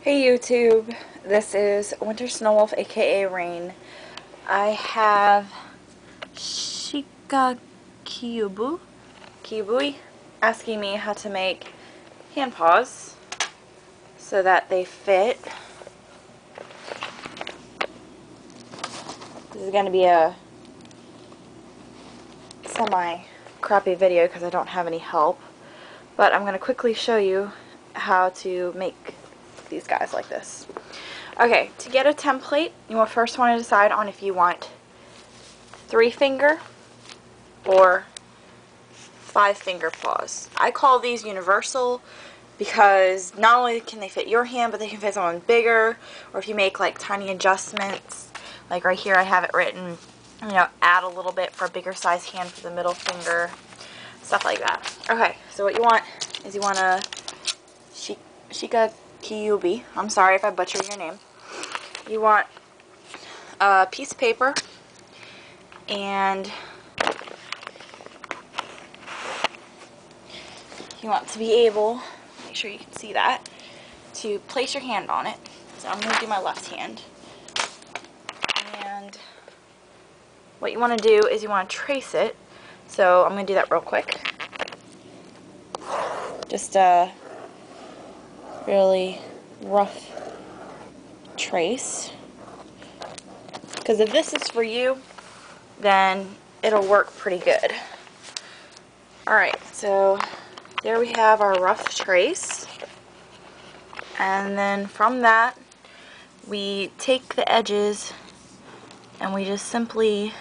Hey YouTube, this is Winter Snow Wolf aka Rain. I have Shika Kibui asking me how to make hand paws so that they fit. This is going to be a semi-crappy video because I don't have any help, but I'm going to quickly show you how to make these guys like this. Okay, to get a template, you will first want to decide on if you want 3-finger or 5-finger paws. I call these universal because not only can they fit your hand, but they can fit someone bigger, or if you make like tiny adjustments, like right here I have it written, add a little bit for a bigger size hand for the middle finger, stuff like that. Okay, so what you want is you want a Shika Kyubi. I'm sorry if I butchered your name. You want a piece of paper and you want to be able, make sure you can see that, to place your hand on it. So I'm going to do my left hand. And what you want to do is you want to trace it. So I'm going to do that real quick. Just a really rough trace. Because if this is for you, then it'll work pretty good. Alright, so there we have our rough trace. And then from that, we take the edges and we just simply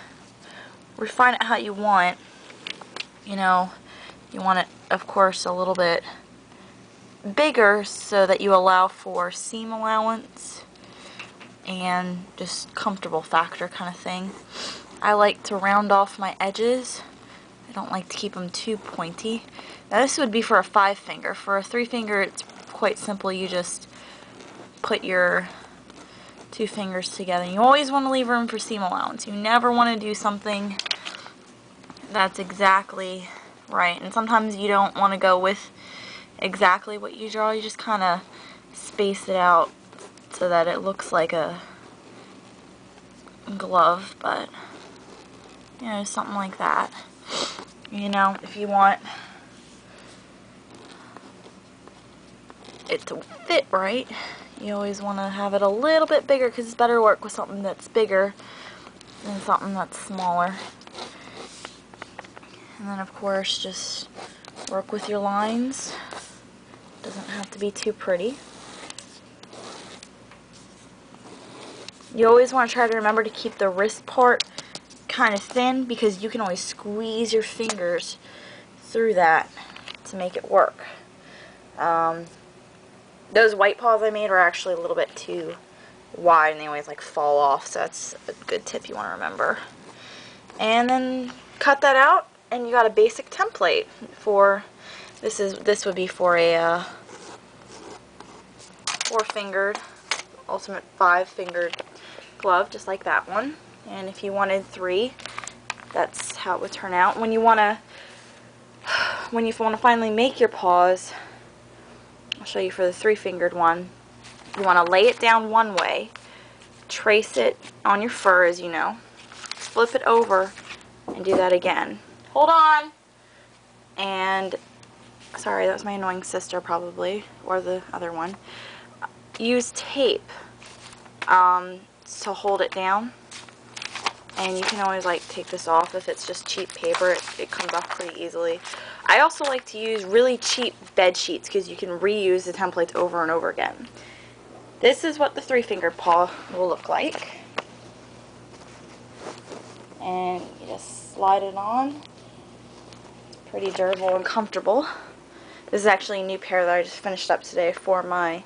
refine it how you want. You want it, of course, a little bit bigger so that you allow for seam allowance and just comfortable factor kind of thing. I like to round off my edges. I don't like to keep them too pointy. Now this would be for a 5-finger. For a 3-finger, it's quite simple. You just put your 2 fingers together. You always want to leave room for seam allowance. You never want to do something that's exactly right. And sometimes you don't want to go with exactly what you draw. You just kind of space it out so that it looks like a glove, but something like that. If you want it to fit right, you always want to have it a little bit bigger because it's better to work with something that's bigger than something that's smaller. And then of course just work with your lines. Doesn't have to be too pretty. You always want to try to remember to keep the wrist part kind of thin because you can always squeeze your fingers through that to make it work. Those white paws I made were actually a little bit too wide and they always like fall off, so that's a good tip you want to remember. And then cut that out and you got a basic template for this would be for a 4-fingered, ultimate 5-fingered glove, just like that one. And if you wanted 3, that's how it would turn out. When you want to finally make your paws, I'll show you for the 3-fingered one. You want to lay it down one way, trace it on your fur, as you know, flip it over, and do that again. Hold on! And, sorry, that was my annoying sister probably, or the other one. Use tape to hold it down. And you can always take this off if it's just cheap paper. It comes off pretty easily. I also like to use really cheap bed sheets because you can reuse the templates over and over again. This is what the 3-fingered paw will look like. And you just slide it on. It's pretty durable and comfortable. This is actually a new pair that I just finished up today for my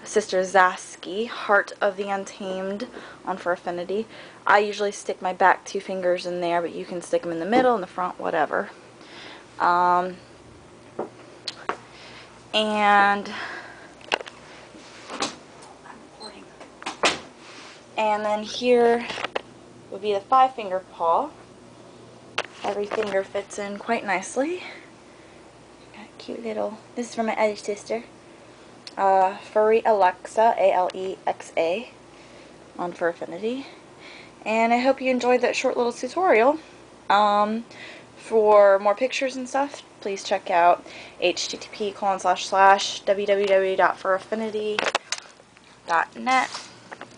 sister Zasky, Heart of the Untamed on Fur Affinity. I usually stick my back 2 fingers in there, but you can stick them in the middle, in the front, whatever. And then here would be the 5-finger paw. Every finger fits in quite nicely. Got a cute little, this is from my other sister. Furry Alexa, Alexa, on Fur Affinity. And I hope you enjoyed that short little tutorial. For more pictures and stuff, please check out http://www.furaffinity.net,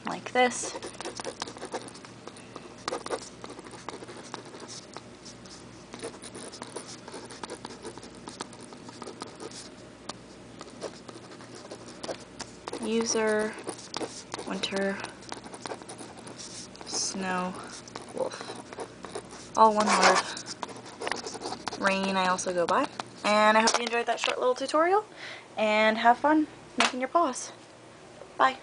like this. User, winter, snow, wolf. All one word. Rain I also go by. And I hope you enjoyed that short little tutorial, and have fun making your paws. Bye.